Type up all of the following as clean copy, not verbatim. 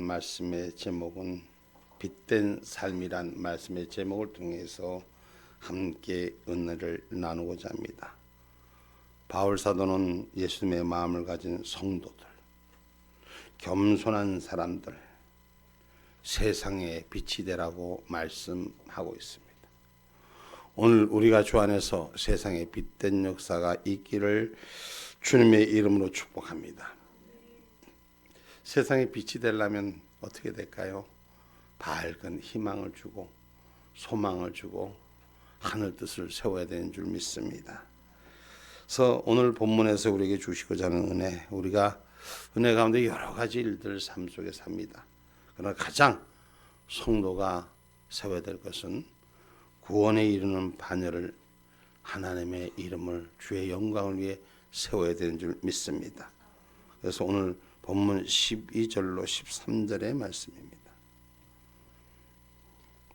말씀의 제목은 빛된 삶이란 말씀의 제목을 통해서 함께 은혜를 나누고자 합니다. 바울 사도는 예수님의 마음을 가진 성도들, 겸손한 사람들, 세상의 빛이 되라고 말씀하고 있습니다. 오늘 우리가 주 안에서 세상의 빛된 역사가 있기를 주님의 이름으로 축복합니다. 세상에 빛이 되려면 어떻게 될까요? 밝은 희망을 주고 소망을 주고 하늘 뜻을 세워야 되는 줄 믿습니다. 그래서 오늘 본문에서 우리에게 주시고자 하는 은혜, 우리가 은혜 가운데 여러 가지 일들 삶 속에 삽니다. 그러나 가장 성도가 세워야 될 것은 구원에 이르는 반열을 하나님의 이름을 주의 영광을 위해 세워야 되는 줄 믿습니다. 그래서 오늘 본문 12절로 13절의 말씀입니다.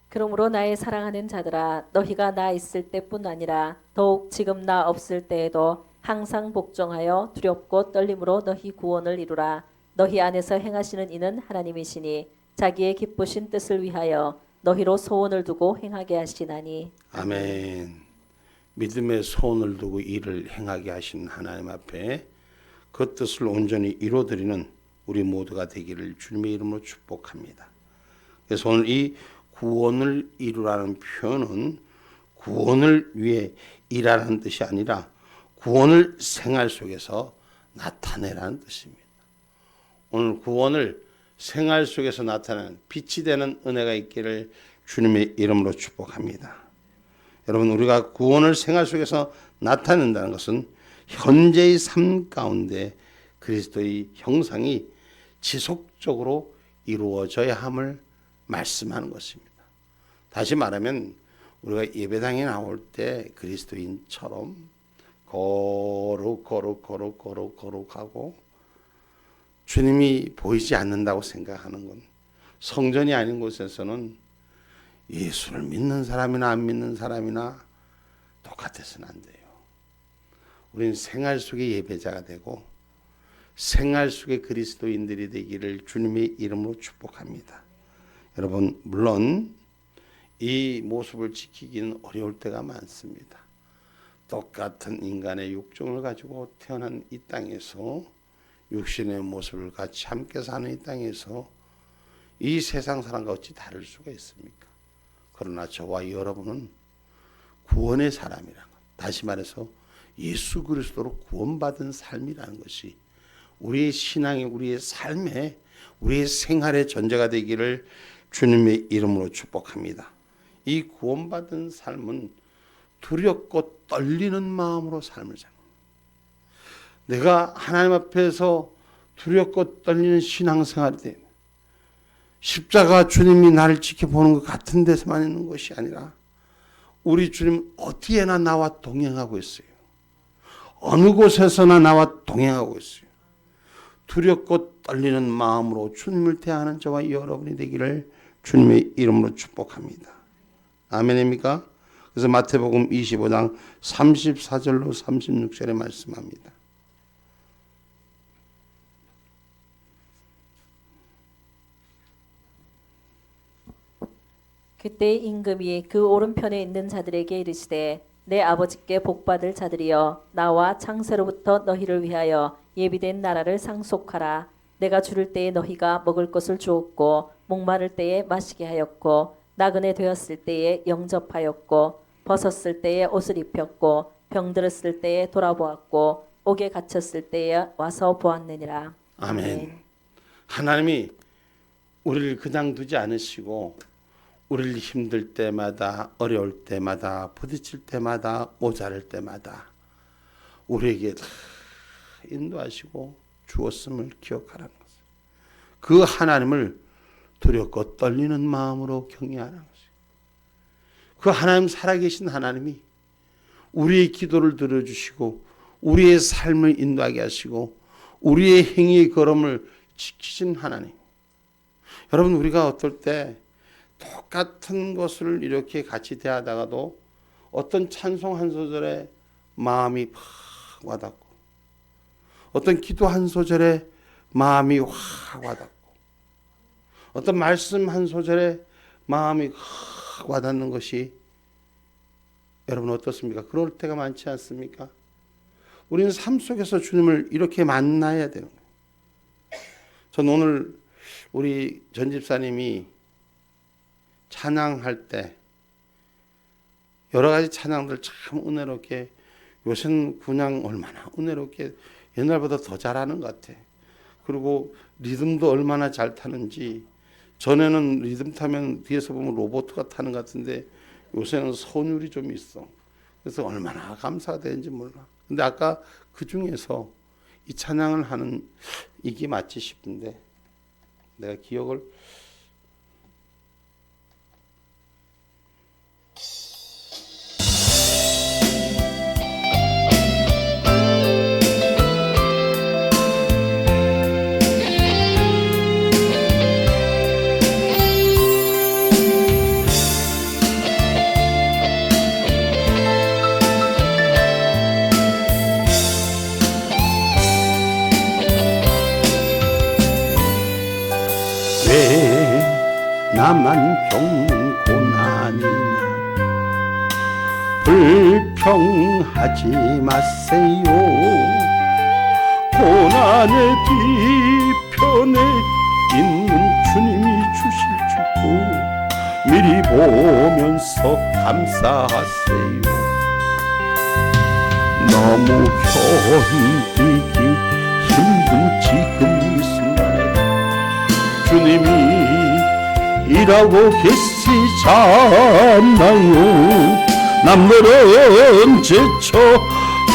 그러므로 나의 사랑하는 자들아, 너희가 나 있을 때뿐 아니라 더욱 지금 나 없을 때에도 항상 복종하여 두렵고 떨림으로 너희 구원을 이루라. 너희 안에서 행하시는 이는 하나님이시니 자기의 기쁘신 뜻을 위하여 너희로 소원을 두고 행하게 하시나니. 아멘. 믿음의 소원을 두고 일을 행하게 하신 하나님 앞에 그 뜻을 온전히 이루어드리는 우리 모두가 되기를 주님의 이름으로 축복합니다. 그래서 오늘 이 구원을 이루라는 표현은 구원을 위해 일하라는 뜻이 아니라 구원을 생활 속에서 나타내라는 뜻입니다. 오늘 구원을 생활 속에서 나타내는 빛이 되는 은혜가 있기를 주님의 이름으로 축복합니다. 여러분, 우리가 구원을 생활 속에서 나타낸다는 것은 현재의 삶 가운데 그리스도의 형상이 지속적으로 이루어져야 함을 말씀하는 것입니다. 다시 말하면 우리가 예배당에 나올 때 그리스도인처럼 거룩하고 주님이 보이지 않는다고 생각하는 건, 성전이 아닌 곳에서는 예수를 믿는 사람이나 안 믿는 사람이나 똑같아서는 안 돼요. 우리는 생활 속의 예배자가 되고 생활 속의 그리스도인들이 되기를 주님의 이름으로 축복합니다. 여러분, 물론 이 모습을 지키기는 어려울 때가 많습니다. 똑같은 인간의 육종을 가지고 태어난 이 땅에서 육신의 모습을 같이 함께 사는 이 땅에서 이 세상 사람과 어찌 다를 수가 있습니까? 그러나 저와 여러분은 구원의 사람이라는 것, 다시 말해서 예수 그리스도로 구원받은 삶이라는 것이 우리의 신앙의, 우리의 삶의, 우리의 생활의 전제가 되기를 주님의 이름으로 축복합니다. 이 구원받은 삶은 두렵고 떨리는 마음으로 삶을 사는 거예요. 내가 하나님 앞에서 두렵고 떨리는 신앙생활이 돼. 십자가 주님이 나를 지켜보는 것 같은 데서만 있는 것이 아니라 우리 주님 어디에나 나와 동행하고 있어요. 어느 곳에서나 나와 동행하고 있어요. 두렵고 떨리는 마음으로 주님을 대하는 저와 여러분이 되기를 주님의 이름으로 축복합니다. 아멘입니까? 그래서 마태복음 25장 34절로 36절에 말씀합니다. 그때 임금이 그 오른편에 있는 자들에게 이르시되, 내 아버지께 복받을 자들이여, 나와 창세로부터 너희를 위하여 예비된 나라를 상속하라. 내가 주를 때에 너희가 먹을 것을 주었고, 목마를 때에 마시게 하였고, 나그네 되었을 때에 영접하였고, 벗었을 때에 옷을 입혔고, 병들었을 때에 돌아보았고, 옥에 갇혔을 때에 와서 보았느니라. 아멘. 하나님이 우리를 그냥 두지 않으시고 우리를 힘들 때마다, 어려울 때마다, 부딪힐 때마다, 모자랄 때마다 우리에게 다 인도하시고 주었음을 기억하라는 것을, 그 하나님을 두렵고 떨리는 마음으로 경외하라는 것을, 그 하나님, 살아계신 하나님이 우리의 기도를 들어주시고 우리의 삶을 인도하게 하시고 우리의 행위의 걸음을 지키신 하나님. 여러분, 우리가 어떨 때 똑같은 것을 이렇게 같이 대하다가도 어떤 찬송 한 소절에 마음이 팍 와닿고 어떤 기도 한 소절에 마음이 확 와닿고 어떤 말씀 한 소절에 마음이 확 와닿는 것이 여러분 어떻습니까? 그럴 때가 많지 않습니까? 우리는 삶 속에서 주님을 이렇게 만나야 되는 거예요. 전 오늘 우리 전 집사님이 찬양할 때 여러 가지 찬양들 참 은혜롭게, 요새는 그냥 얼마나 은혜롭게 옛날보다 더 잘하는 것 같아. 그리고 리듬도 얼마나 잘 타는지, 전에는 리듬 타면 뒤에서 보면 로봇가 타는 것 같은데 요새는 선율이 좀 있어. 그래서 얼마나 감사가 되는지 몰라. 근데 아까 그 중에서 이 찬양을 하는 이게 맞지 싶은데 내가 기억을 왜 나만 겪는 고난이냐 불평하지 마세요. 고난의 뒤편에 있는 주님이 주실 축복 미리 보면서 감사하세요. 너무 견디기 힘든 지금 이 순간에 주님이 일하고 계시잖아요. 남들은 지쳐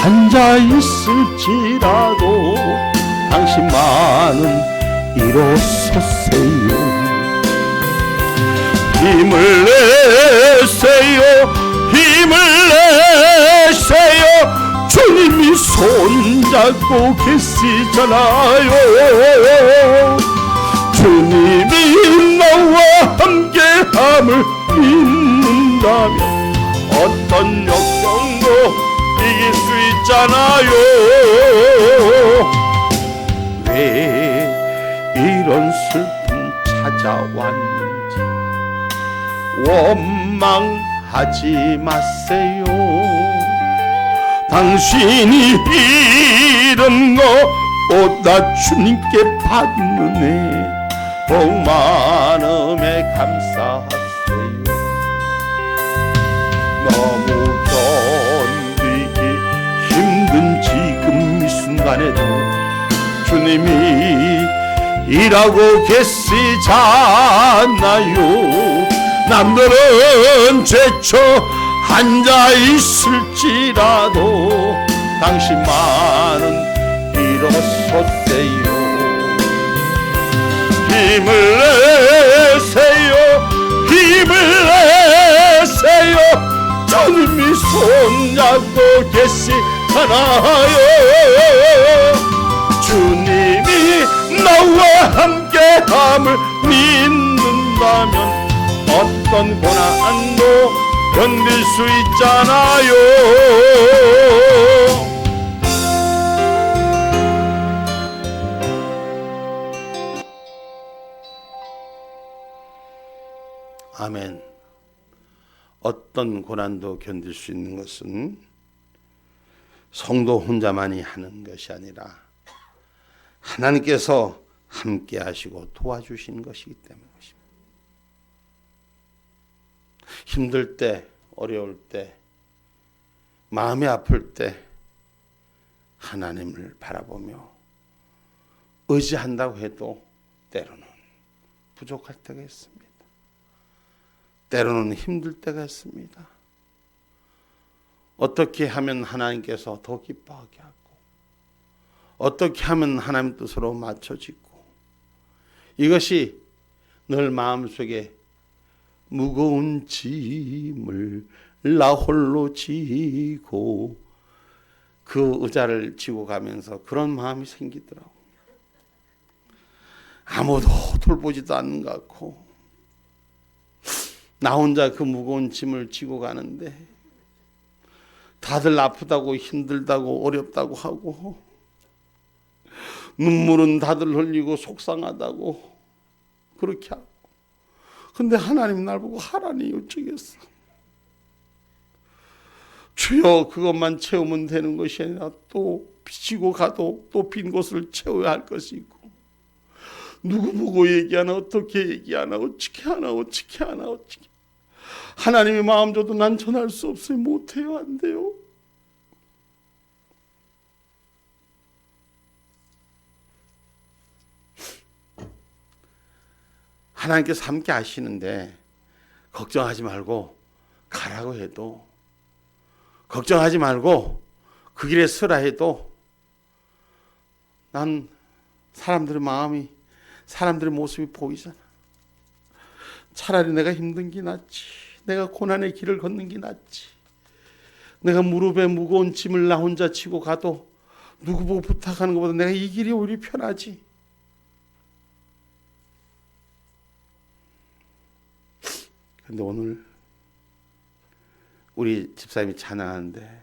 앉아있을지라도 당신만은 일어서세요. 힘을 내세요. 힘을 내세요. 주님이 손잡고 계시잖아요. 주님이 나와 함께함을 믿는다면 어떤 역경도 이길 수 있잖아요. 왜 이런 슬픔 찾아왔는지 원망하지 마세요. 당신이 잃은 것보다 주님께 받는 애 더욱 많음에 감사하세요. 너무 견디기 힘든 지금 이 순간에도 주님이 일하고 계시잖아요. 남들은 제쳐 앉아있을지라도 당신만은 일어섰세요. 힘을 내세요. 힘을 내세요. 주님이 손잡고 계시잖아요. 주님이 나와 함께함을 믿는다면 어떤 고난도 견딜 수 있잖아요. 아멘. 어떤 고난도 견딜 수 있는 것은 성도 혼자만이 하는 것이 아니라 하나님께서 함께 하시고 도와주시는 것이기 때문입니다. 힘들 때, 어려울 때, 마음이 아플 때 하나님을 바라보며 의지한다고 해도 때로는 부족할 때가 있습니다. 때로는 힘들 때가 있습니다. 어떻게 하면 하나님께서 더 기뻐하게 하고 어떻게 하면 하나님 뜻으로 맞춰지고 이것이 늘 마음속에 무거운 짐을 나 홀로 지고 그 의자를 지고 가면서 그런 마음이 생기더라고. 아무도 돌보지도 않는 것 같고 나 혼자 그 무거운 짐을 지고 가는데 다들 아프다고 힘들다고 어렵다고 하고 눈물은 다들 흘리고 속상하다고 그렇게 하고. 근데 하나님 날 보고 하라니 어쩌겠어. 주여 그것만 채우면 되는 것이 아니라 또 비치고 가도 또 빈 곳을 채워야 할 것이 있고, 누구 보고 얘기하나, 어떻게 얘기하나, 어떻게 하나, 어떻게 하나, 어떻게. 하나님의 마음 줘도 난 전할 수 없어요. 못해요. 안 돼요. 하나님께서 함께 하시는데 걱정하지 말고 가라고 해도, 걱정하지 말고 그 길에 서라 해도, 난 사람들의 마음이, 사람들의 모습이 보이잖아. 차라리 내가 힘든 게 낫지, 내가 고난의 길을 걷는 게 낫지, 내가 무릎에 무거운 짐을 나 혼자 지고 가도 누구 보고 부탁하는 것보다 내가 이 길이 오히려 편하지. 근데 오늘 우리 집사님이 찬양하는데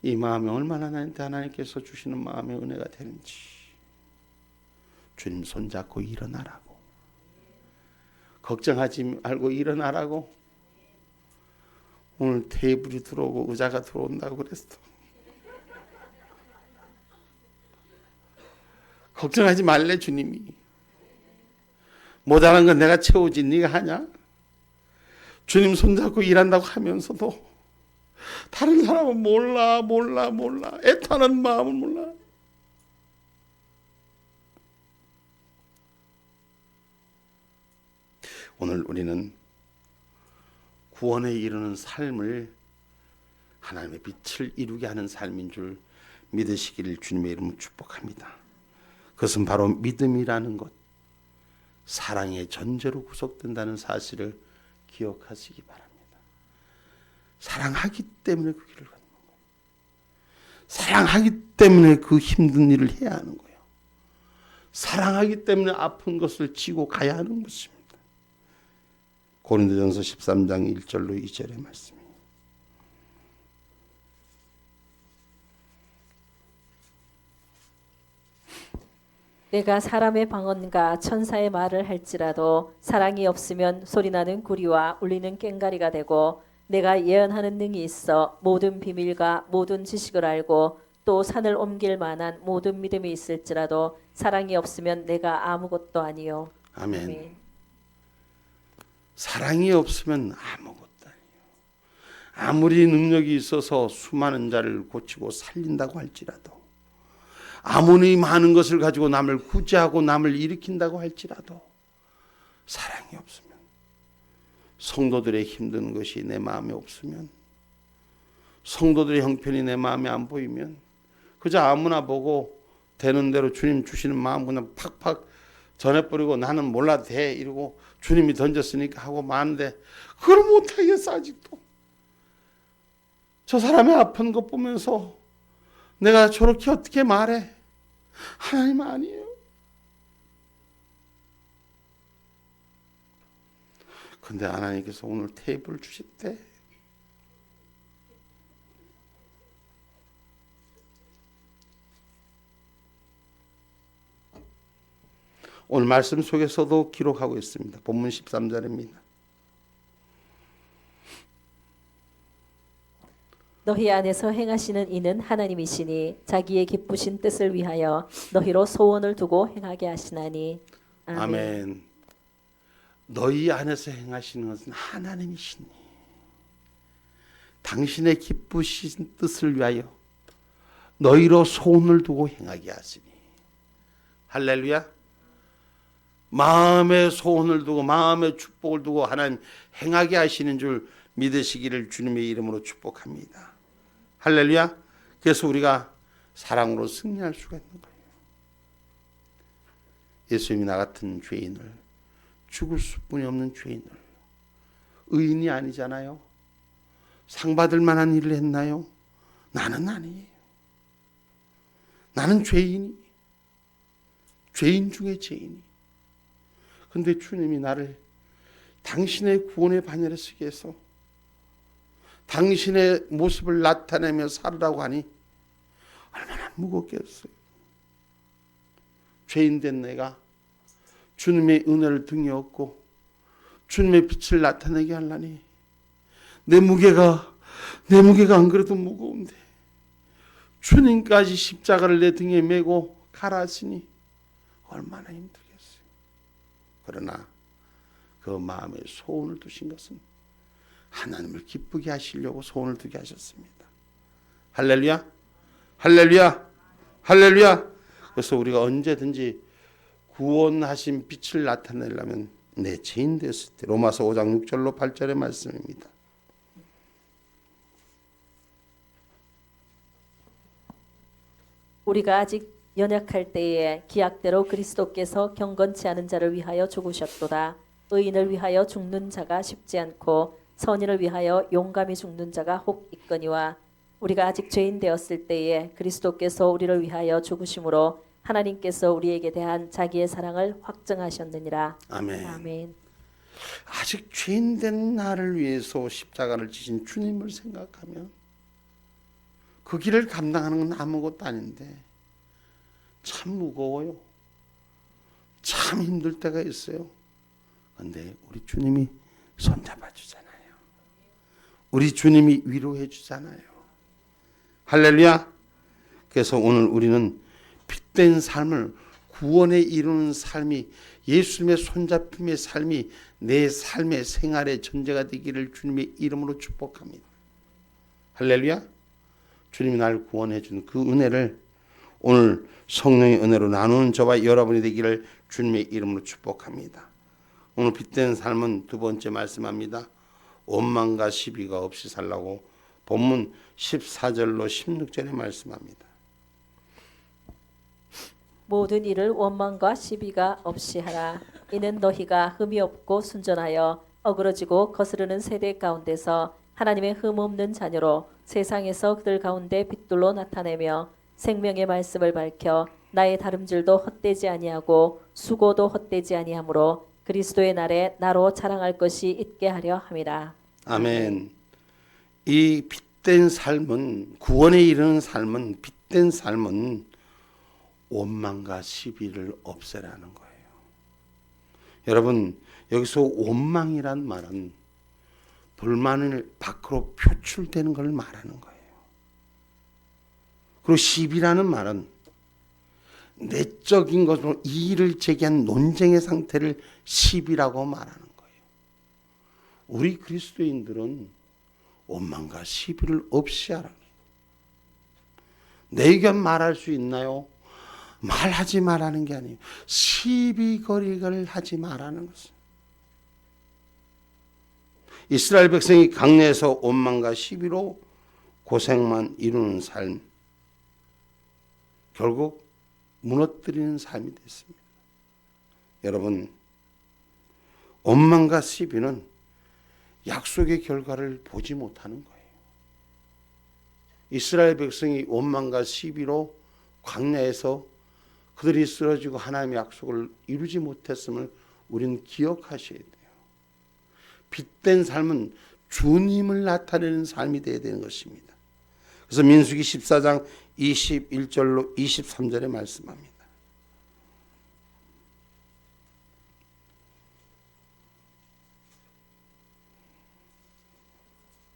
이 마음이 얼마나 하나님께서 주시는 마음의 은혜가 되는지. 주님 손잡고 일어나라고, 걱정하지 말고 일어나라고. 오늘 테이블이 들어오고 의자가 들어온다고 그랬어. 걱정하지 말래. 주님이 모자란 건 내가 채우지 네가 하냐? 주님 손잡고 일한다고 하면서도 다른 사람은 몰라 애타는 마음은 몰라. 오늘 우리는 구원에 이르는 삶을 하나님의 빛을 이루게 하는 삶인 줄 믿으시기를 주님의 이름으로 축복합니다. 그것은 바로 믿음이라는 것, 사랑의 전제로 구속된다는 사실을 기억하시기 바랍니다. 사랑하기 때문에 그 길을 가는 거예요. 사랑하기 때문에 그 힘든 일을 해야 하는 거예요. 사랑하기 때문에 아픈 것을 지고 가야 하는 것입니다. 고린도전서 13장 1절로 2절의 말씀입니다. 내가 사람의 방언과 천사의 말을 할지라도 사랑이 없으면 소리나는 구리와 울리는 꽹과리가 되고, 내가 예언하는 능이 있어 모든 비밀과 모든 지식을 알고 또 산을 옮길 만한 모든 믿음이 있을지라도 사랑이 없으면 내가 아무것도 아니요. 아멘. 아멘. 사랑이 없으면 아무것도 아니에요. 아무리 능력이 있어서 수많은 자를 고치고 살린다고 할지라도, 아무리 많은 것을 가지고 남을 구제하고 남을 일으킨다고 할지라도 사랑이 없으면, 성도들의 힘든 것이 내 마음에 없으면, 성도들의 형편이 내 마음에 안 보이면 그저 아무나 보고 되는 대로 주님 주시는 마음 그냥 팍팍 전해버리고 나는 몰라도 돼 이러고 주님이 던졌으니까 하고 마는데 그걸 못하겠어. 아직도 저 사람의 아픈 것 보면서 내가 저렇게 어떻게 말해? 하나님 아니에요. 근데 하나님께서 오늘 테이블을 주셨대. 오늘 말씀 속에서도 기록하고 있습니다. 본문 13절입니다. 너희 안에서 행하시는 이는 하나님이시니 자기의 기쁘신 뜻을 위하여 너희로 소원을 두고 행하게 하시나니. 아멘. 아멘. 너희 안에서 행하시는 것은 하나님이시니 당신의 기쁘신 뜻을 위하여 너희로 소원을 두고 행하게 하시니. 할렐루야. 마음의 소원을 두고 마음의 축복을 두고 하나님 행하게 하시는 줄 믿으시기를 주님의 이름으로 축복합니다. 할렐루야. 그래서 우리가 사랑으로 승리할 수가 있는 거예요. 예수님이 나 같은 죄인을, 죽을 수뿐이 없는 죄인을, 의인이 아니잖아요. 상 받을 만한 일을 했나요? 나는 아니에요. 나는 죄인이, 죄인 중에 죄인이. 근데 주님이 나를 당신의 구원의 반열에 서게 해서 당신의 모습을 나타내며 살으라고 하니 얼마나 무겁겠어요. 죄인 된 내가 주님의 은혜를 등에 업고 주님의 빛을 나타내게 하려니 내 무게가 안 그래도 무거운데 주님까지 십자가를 내 등에 메고 가라 하시니 얼마나 힘들겠어요. 그러나 그 마음에 소원을 두신 것은 하나님을 기쁘게 하시려고 소원을 두게 하셨습니다. 할렐루야, 할렐루야, 할렐루야. 그래서 우리가 언제든지 구원하신 빛을 나타내려면 내 죄인 됐을 때, 로마서 5장 6절로 8절의 말씀입니다. 우리가 아직 연약할 때에 기약대로 그리스도께서 경건치 않은 자를 위하여 죽으셨도다. 의인을 위하여 죽는 자가 쉽지 않고 선인을 위하여 용감히 죽는 자가 혹 있거니와 우리가 아직 죄인 되었을 때에 그리스도께서 우리를 위하여 죽으심으로 하나님께서 우리에게 대한 자기의 사랑을 확증하셨느니라. 아멘. 아멘. 아직 죄인 된 나를 위해서 십자가를 지신 주님을 생각하면 그 길을 감당하는 건 아무것도 아닌데 참 무거워요. 참 힘들 때가 있어요. 그런데 우리 주님이 손잡아 주잖아요. 우리 주님이 위로해 주잖아요. 할렐루야. 그래서 오늘 우리는 빛된 삶을 구원에 이루는 삶이 예수님의 손잡힘의 삶이 내 삶의 생활의 전제가 되기를 주님의 이름으로 축복합니다. 할렐루야. 주님이 날 구원해 준 그 은혜를 오늘 성령의 은혜로 나누는 저와 여러분이 되기를 주님의 이름으로 축복합니다. 오늘 빛된 삶은 두 번째 말씀합니다. 원망과 시비가 없이 살라고 본문 14절로 16절에 말씀합니다. 모든 일을 원망과 시비가 없이 하라. 이는 너희가 흠이 없고 순전하여 어그러지고 거스르는 세대 가운데서 하나님의 흠 없는 자녀로 세상에서 그들 가운데 빛들로 나타내며 생명의 말씀을 밝혀 나의 다름질도 헛되지 아니하고 수고도 헛되지 아니하므로 그리스도의 날에 나로 자랑할 것이 있게 하려 함이라. 아멘. 이 빛된 삶은 구원에 이르는 삶은 빛된 삶은 원망과 시비를 없애라는 거예요. 여러분 여기서 원망이란 말은 불만을 밖으로 표출되는 걸 말하는 거예요. 그리고 시비라는 말은 내적인 것으로 이의를 제기한 논쟁의 상태를 시비라고 말하는 거예요. 우리 그리스도인들은 원망과 시비를 없이 하라는 거예요. 내 의견 말할 수 있나요? 말하지 말라는 게 아니에요. 시비거리를 하지 말라는 것은. 이스라엘 백성이 강내에서 원망과 시비로 고생만 이루는 삶, 결국 무너뜨리는 삶이 됐습니다. 여러분, 원망과 시비는 약속의 결과를 보지 못하는 거예요. 이스라엘 백성이 원망과 시비로 광야에서 그들이 쓰러지고 하나님의 약속을 이루지 못했음을 우리는 기억하셔야 돼요. 빛된 삶은 주님을 나타내는 삶이 되어야 되는 것입니다. 그래서 민수기 14장 21절로 23절에 말씀합니다.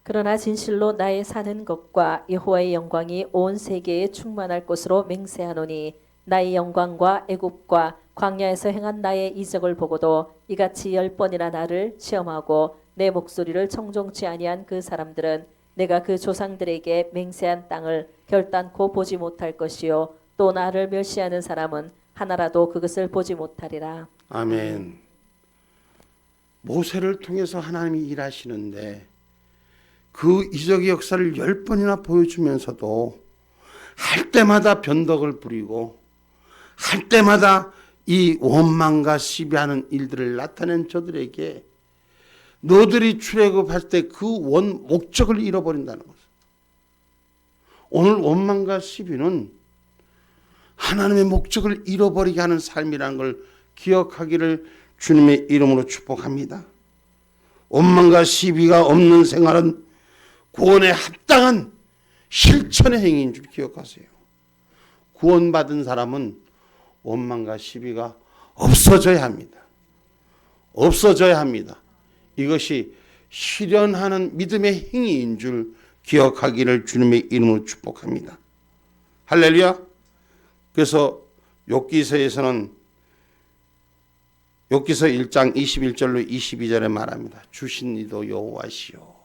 그러나 진실로 나의 사는 것과 여호와의 영광이 온 세계에 충만할 것으로 맹세하노니 나의 영광과 애굽과 광야에서 행한 나의 이적을 보고도 이같이 10번이나 나를 시험하고 내 목소리를 청종치 아니한 그 사람들은 내가 그 조상들에게 맹세한 땅을 결단코 보지 못할 것이요 또 나를 멸시하는 사람은 하나라도 그것을 보지 못하리라. 아멘. 모세를 통해서 하나님이 일하시는데 그 이적의 역사를 10번이나 보여주면서도 할 때마다 변덕을 부리고 할 때마다 이 원망과 시비하는 일들을 나타낸 저들에게 너들이 출애굽할 때 그 목적을 잃어버린다는 것을. 오늘 원망과 시비는 하나님의 목적을 잃어버리게 하는 삶이라는 걸 기억하기를 주님의 이름으로 축복합니다. 원망과 시비가 없는 생활은 구원에 합당한 실천의 행위인 줄 기억하세요. 구원받은 사람은 원망과 시비가 없어져야 합니다. 없어져야 합니다. 이것이 실현하는 믿음의 행위인 줄 기억하기를 주님의 이름으로 축복합니다. 할렐루야. 그래서 욥기서에서는 욥기서 1장 21절로 22절에 말합니다. 주신 이도 여호와시요.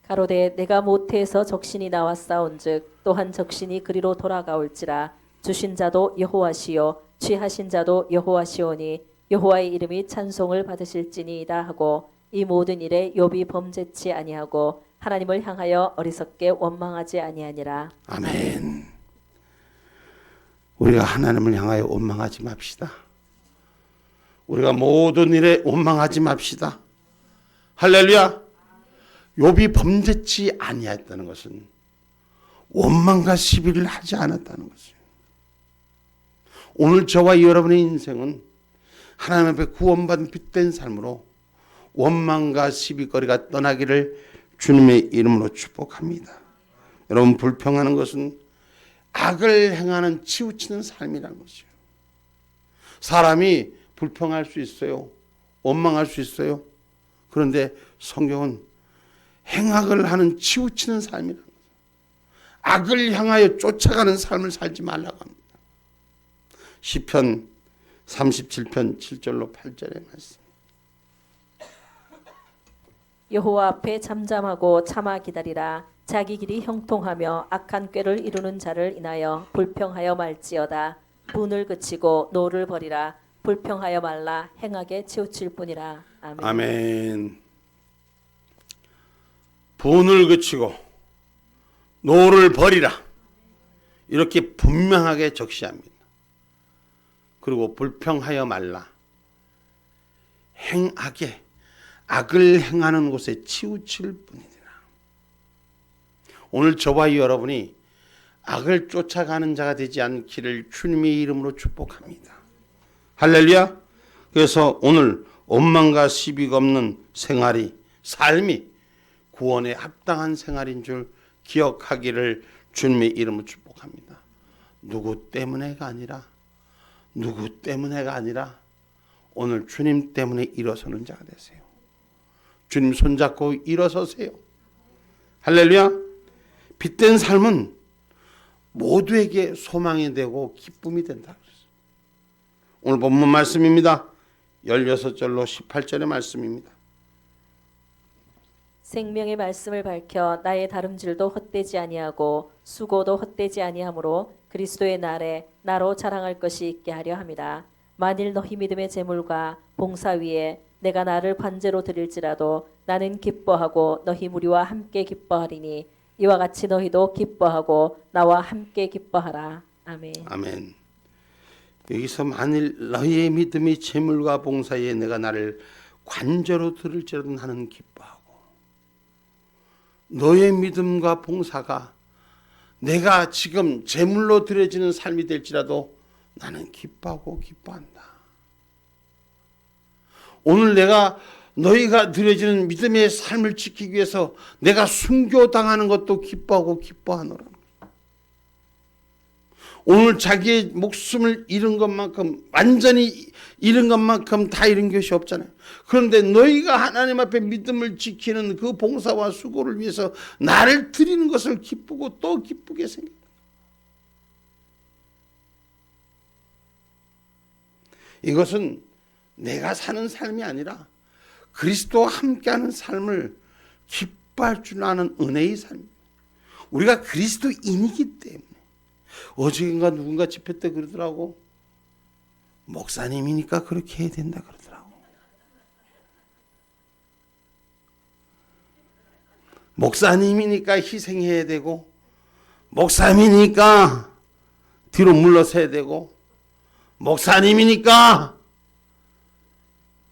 가로되 내가 모태에서 적신이 나와 싸운즉 또한 적신이 그리로 돌아가올지라. 주신 자도 여호와시요 취하신 자도 여호와시오니 여호와의 이름이 찬송을 받으실지니이다 하고, 이 모든 일에 욥이 범죄치 아니하고 하나님을 향하여 어리석게 원망하지 아니하니라. 아멘. 우리가 하나님을 향하여 원망하지 맙시다. 우리가 모든 일에 원망하지 맙시다. 할렐루야. 욥이 범죄치 아니했다는 것은 원망과 시비를 하지 않았다는 것이에요. 오늘 저와 여러분의 인생은 하나님 앞에 구원받은 빛된 삶으로 원망과 시비거리가 떠나기를 주님의 이름으로 축복합니다. 여러분, 불평하는 것은 악을 행하는 치우치는 삶이라는 것이에요. 사람이 불평할 수 있어요. 원망할 수 있어요. 그런데 성경은 행악을 하는 치우치는 삶이라는 거예요. 악을 향하여 쫓아가는 삶을 살지 말라고 합니다. 시편 37편 7절로 8절의 말씀. 여호와 앞에 잠잠하고 참아 기다리라. 자기 길이 형통하며 악한 꾀를 이루는 자를 인하여 불평하여 말지어다. 분을 그치고 노를 버리라. 불평하여 말라. 행하게 치우칠 뿐이라. 아멘. 아멘. 분을 그치고 노를 버리라. 이렇게 분명하게 적시합니다. 그리고 불평하여 말라. 행하게, 악을 행하는 곳에 치우칠 뿐이니라. 오늘 저와 여러분이 악을 쫓아가는 자가 되지 않기를 주님의 이름으로 축복합니다. 할렐루야. 그래서 오늘 원망과 시비가 없는 생활이, 삶이 구원에 합당한 생활인 줄 기억하기를 주님의 이름으로 축복합니다. 누구 때문에가 아니라 오늘 주님 때문에 일어서는 자가 되세요. 주님 손잡고 일어서세요. 할렐루야. 빛된 삶은 모두에게 소망이 되고 기쁨이 된다. 오늘 본문 말씀입니다. 16절로 18절의 말씀입니다. 생명의 말씀을 밝혀 나의 다름질도 헛되지 아니하고 수고도 헛되지 아니하므로 그리스도의 날에 나로 자랑할 것이 있게 하려 함이라. 만일 너희 믿음의 제물과 봉사 위에 내가 나를 관제로 드릴지라도 나는 기뻐하고 너희 무리와 함께 기뻐하리니 이와 같이 너희도 기뻐하고 나와 함께 기뻐하라. 아멘. 아멘. 여기서 만일 너희의 믿음이 제물과 봉사에 내가 나를 관제로 드릴지라도 나는 기뻐하고, 너의 믿음과 봉사가 내가 지금 제물로 드려지는 삶이 될지라도 나는 기뻐하고 기뻐한다. 오늘 내가 너희가 드려지는 믿음의 삶을 지키기 위해서 내가 순교당하는 것도 기뻐하고 기뻐하노라. 오늘 자기의 목숨을 잃은 것만큼, 완전히 잃은 것만큼 다 잃은 것이 없잖아요. 그런데 너희가 하나님 앞에 믿음을 지키는 그 봉사와 수고를 위해서 나를 드리는 것을 기쁘고 또 기쁘게 생각합니다. 이것은 내가 사는 삶이 아니라 그리스도와 함께하는 삶을 기뻐할 줄 아는 은혜의 삶입니다. 우리가 그리스도인이기 때문에. 어저께인가 누군가 집회 때 그러더라고. 목사님이니까 그렇게 해야 된다 그러더라고. 목사님이니까 희생해야 되고, 목사님이니까 뒤로 물러서야 되고, 목사님이니까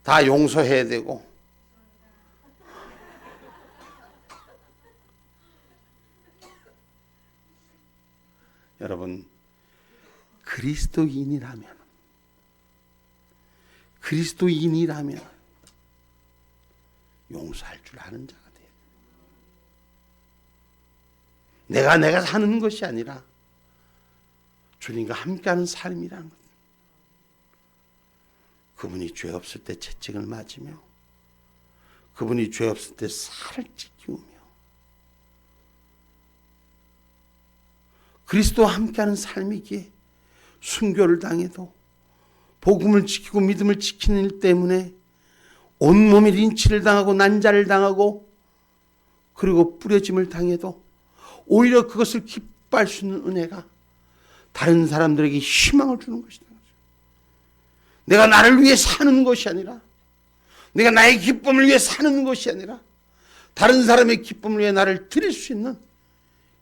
다 용서해야 되고. 여러분, 그리스도인이라면 용서할 줄 아는 자가 돼요. 내가 사는 것이 아니라 주님과 함께하는 삶이라는 것. 그분이 죄 없을 때 채찍을 맞으며 그분이 죄 없을 때 살을 찢기우며 그리스도와 함께하는 삶이기에 순교를 당해도 복음을 지키고 믿음을 지키는 일 때문에 온몸에 린치를 당하고 난자를 당하고 그리고 뿌려짐을 당해도 오히려 그것을 기뻐할 수 있는 은혜가 다른 사람들에게 희망을 주는 것이다. 내가 나를 위해 사는 것이 아니라 내가 나의 기쁨을 위해 사는 것이 아니라 다른 사람의 기쁨을 위해 나를 드릴 수 있는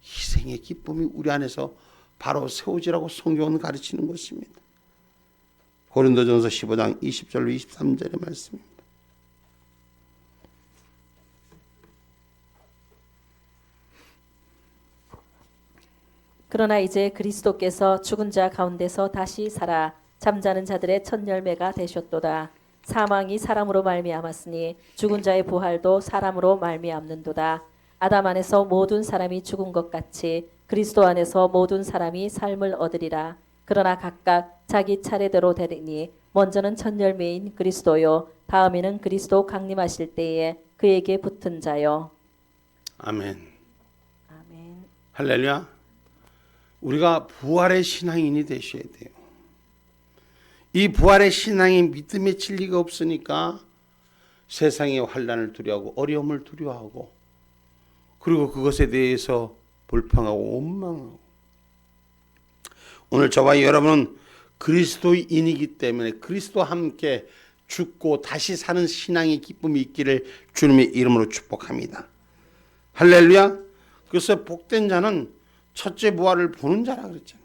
희생의 기쁨이 우리 안에서 바로 세워지라고 성경은 가르치는 것입니다. 고린도전서 15장 20절로 23절의 말씀입니다. 그러나 이제 그리스도께서 죽은 자 가운데서 다시 살아 잠자는 자들의 첫 열매가 되셨도다. 사망이 사람으로 말미암았으니 죽은 자의 부활도 사람으로 말미암는도다. 아담 안에서 모든 사람이 죽은 것 같이 그리스도 안에서 모든 사람이 삶을 얻으리라. 그러나 각각 자기 차례대로 되리니 먼저는 첫 열매인 그리스도요 다음에는 그리스도 강림하실 때에 그에게 붙은 자요. 아멘. 아멘. 할렐루야. 우리가 부활의 신앙인이 되셔야 돼요. 이 부활의 신앙이 믿음의 진리가 없으니까 세상의 환난을 두려워하고 어려움을 두려워하고 그리고 그것에 대해서 불평하고 원망하고 오늘 저와 여러분은 그리스도인이기 때문에 그리스도와 함께 죽고 다시 사는 신앙의 기쁨이 있기를 주님의 이름으로 축복합니다. 할렐루야. 그래서 복된 자는 첫째 부활을 보는 자라 그랬잖아요.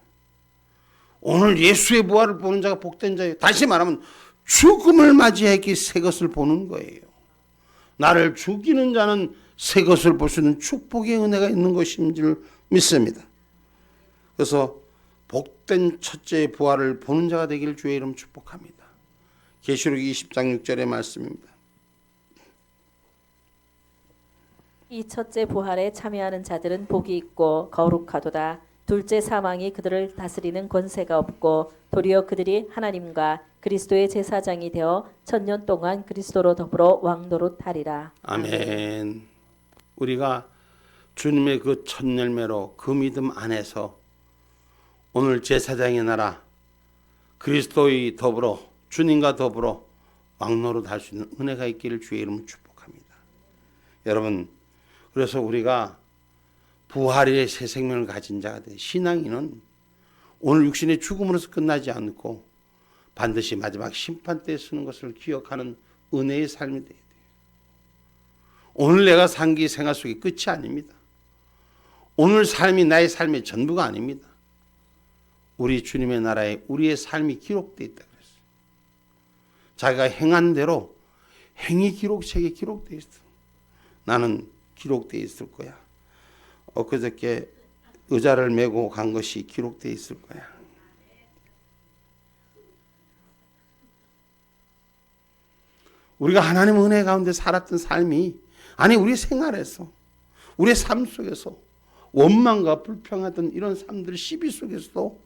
오늘 예수의 부활을 보는 자가 복된 자예요. 다시 말하면 죽음을 맞이하기 새 것을 보는 거예요. 나를 죽이는 자는 새 것을 볼 수 있는 축복의 은혜가 있는 것인 줄 믿습니다. 그래서 복된 첫째의 부활을 보는 자가 되기를 주의 이름 축복합니다. 계시록 20장 6절의 말씀입니다. 이 첫째 부활에 참여하는 자들은 복이 있고 거룩하도다. 둘째 사망이 그들을 다스리는 권세가 없고 도리어 그들이 하나님과 그리스도의 제사장이 되어 천년 동안 그리스도로 더불어 왕노릇 하리라. 아멘. 우리가 주님의 그 첫 열매로 그 믿음 안에서 오늘 제사장의 나라 그리스도의 더불어 주님과 더불어 왕노릇 할 수 있는 은혜가 있기를 주의 이름으로 축복합니다. 여러분, 그래서 우리가 부활의 새 생명을 가진 자가 돼. 신앙인은 오늘 육신의 죽음으로서 끝나지 않고 반드시 마지막 심판 때 쓰는 것을 기억하는 은혜의 삶이 돼야 돼요. 오늘 내가 산 게 생활 속의 끝이 아닙니다. 오늘 삶이 나의 삶의 전부가 아닙니다. 우리 주님의 나라에 우리의 삶이 기록되어 있다 그랬어요. 자기가 행한 대로 행위 기록책에 기록되어 있어. 나는 기록되어 있을 거야. 엊그저께 의자를 메고 간 것이 기록되어 있을 거야. 우리가 하나님의 은혜 가운데 살았던 삶이 아니 우리 생활에서 우리의 삶 속에서 원망과 불평하던 이런 삶들 시비 속에서도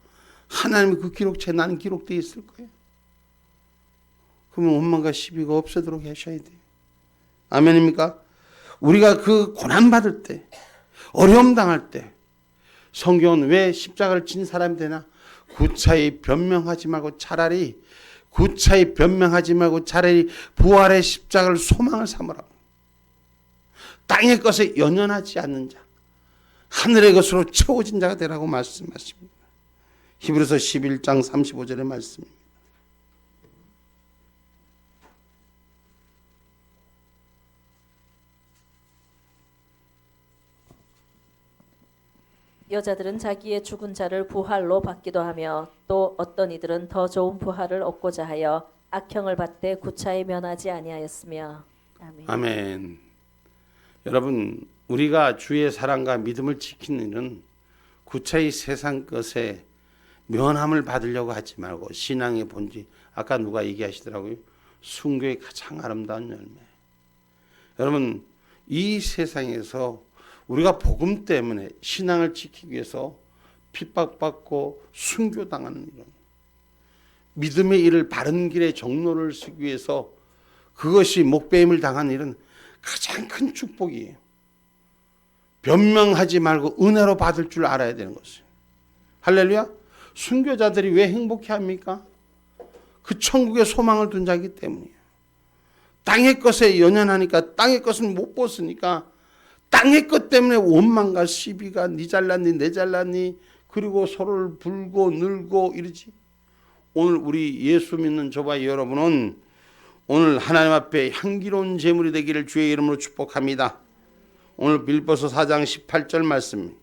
하나님의 그 기록체에 나는 기록되어 있을 거예요. 그러면 원망과 시비가 없어도록 하셔야 돼요. 아멘입니까? 우리가 그 고난받을 때 어려움 당할 때 성경은 왜 십자가를 진 사람이 되나? 구차히 변명하지 말고 차라리 부활의 십자가를 소망을 삼으라. 땅의 것에 연연하지 않는 자, 하늘의 것으로 채워진 자가 되라고 말씀하십니다. 히브리서 11장 35절의 말씀입니다. 여자들은 자기의 죽은 자를 부활로 받기도 하며 또 어떤 이들은 더 좋은 부활을 얻고자 하여 악형을 받되 구차히 면하지 아니하였으며. 아멘. 아멘. 여러분, 우리가 주의 사랑과 믿음을 지키는 일은 구차히 세상 것에 면함을 받으려고 하지 말고 신앙의 본질, 아까 누가 얘기하시더라고요. 순교의 가장 아름다운 열매. 여러분, 이 세상에서 우리가 복음 때문에 신앙을 지키기 위해서 핍박받고 순교당하는 이런 믿음의 일을 바른 길의 정로를 쓰기 위해서 그것이 목배임을 당하는 일은 가장 큰 축복이에요. 변명하지 말고 은혜로 받을 줄 알아야 되는 것이에요. 할렐루야. 순교자들이 왜 행복해합니까? 그 천국에 소망을 둔 자이기 때문이에요. 땅의 것에 연연하니까 땅의 것은 못 벗으니까 땅의 것 때문에 원망과 시비가 니 잘났니 내 잘났니 그리고 서로를 불고 늘고 이러지. 오늘 우리 예수 믿는 저와 여러분은 오늘 하나님 앞에 향기로운 제물이 되기를 주의 이름으로 축복합니다. 오늘 빌립보서 4장 18절 말씀.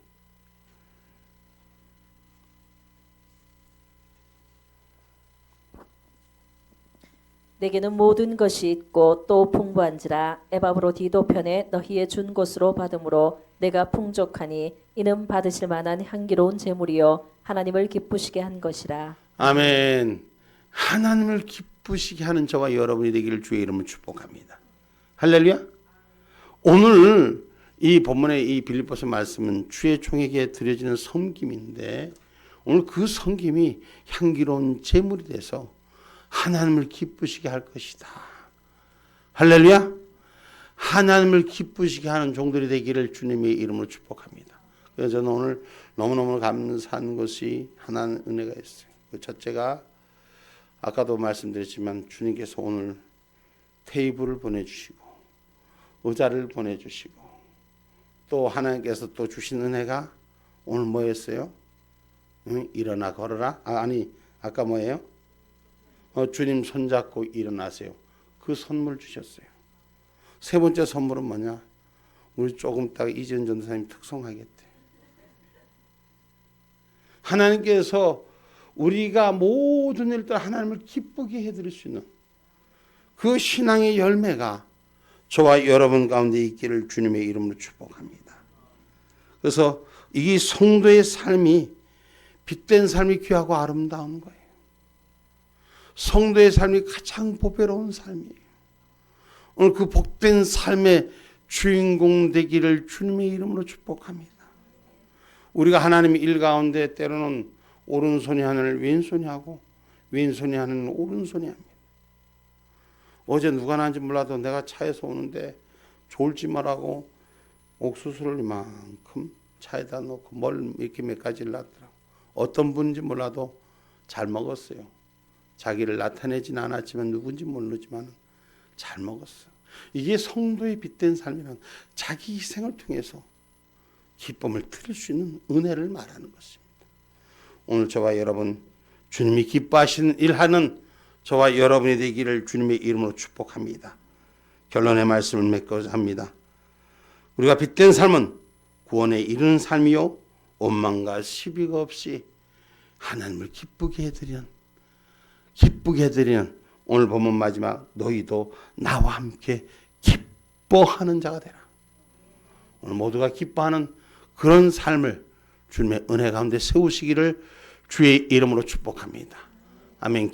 내게는 모든 것이 있고 또 풍부한지라 에바브로디도 편에 너희의 준 것으로 받음으로 내가 풍족하니 이는 받으실 만한 향기로운 제물이요 하나님을 기쁘시게 한 것이라. 아멘. 하나님을 기쁘시게 하는 저와 여러분이 되기를 주의 이름으로 축복합니다. 할렐루야. 오늘 이 본문의 이 빌립보서 말씀은 주의 종에게 드려지는 섬김인데 오늘 그 섬김이 향기로운 제물이 돼서 하나님을 기쁘시게 할 것이다. 할렐루야. 하나님을 기쁘시게 하는 종들이 되기를 주님의 이름으로 축복합니다. 그래서 저는 오늘 너무너무 감사한 것이 하나는 은혜가 있어요. 그 첫째가 아까도 말씀드렸지만 주님께서 오늘 테이블을 보내주시고 의자를 보내주시고 또 하나님께서 또 주신 은혜가 오늘 뭐였어요? 일어나 걸어라. 아까 뭐예요? 주님 손잡고 일어나세요. 그 선물 주셨어요. 세 번째 선물은 뭐냐? 우리 조금 있다가 이재현 전도사님 특송하겠대. 하나님께서 우리가 모든 일들 하나님을 기쁘게 해드릴 수 있는 그 신앙의 열매가 저와 여러분 가운데 있기를 주님의 이름으로 축복합니다. 그래서 이 성도의 삶이 빛된 삶이 귀하고 아름다운 거예요. 성도의 삶이 가장 보배로운 삶이에요. 오늘 그 복된 삶의 주인공 되기를 주님의 이름으로 축복합니다. 우리가 하나님의 일 가운데 때로는 오른손이 하늘을 왼손이 하고 왼손이 하늘을 오른손이 합니다. 어제 누가 나는지 몰라도 내가 차에서 오는데 졸지 말라고 옥수수를 이만큼 차에다 놓고 뭘 이렇게 몇 가지를 놨더라고. 어떤 분인지 몰라도 잘 먹었어요. 자기를 나타내지는 않았지만 누군지 모르지만 잘 먹었어. 이게 성도의 빛된 삶이란 자기 희생을 통해서 기쁨을 드릴 수 있는 은혜를 말하는 것입니다. 오늘 저와 여러분 주님이 기뻐하시는 일하는 저와 여러분이 되기를 주님의 이름으로 축복합니다. 결론의 말씀을 맺고자 합니다. 우리가 빛된 삶은 구원에 이르는 삶이요 원망과 시비가 없이 하나님을 기쁘게 해드리는 오늘 본문 마지막 너희도 나와 함께 기뻐하는 자가 되라. 오늘 모두가 기뻐하는 그런 삶을 주님의 은혜 가운데 세우시기를 주의 이름으로 축복합니다. 아멘.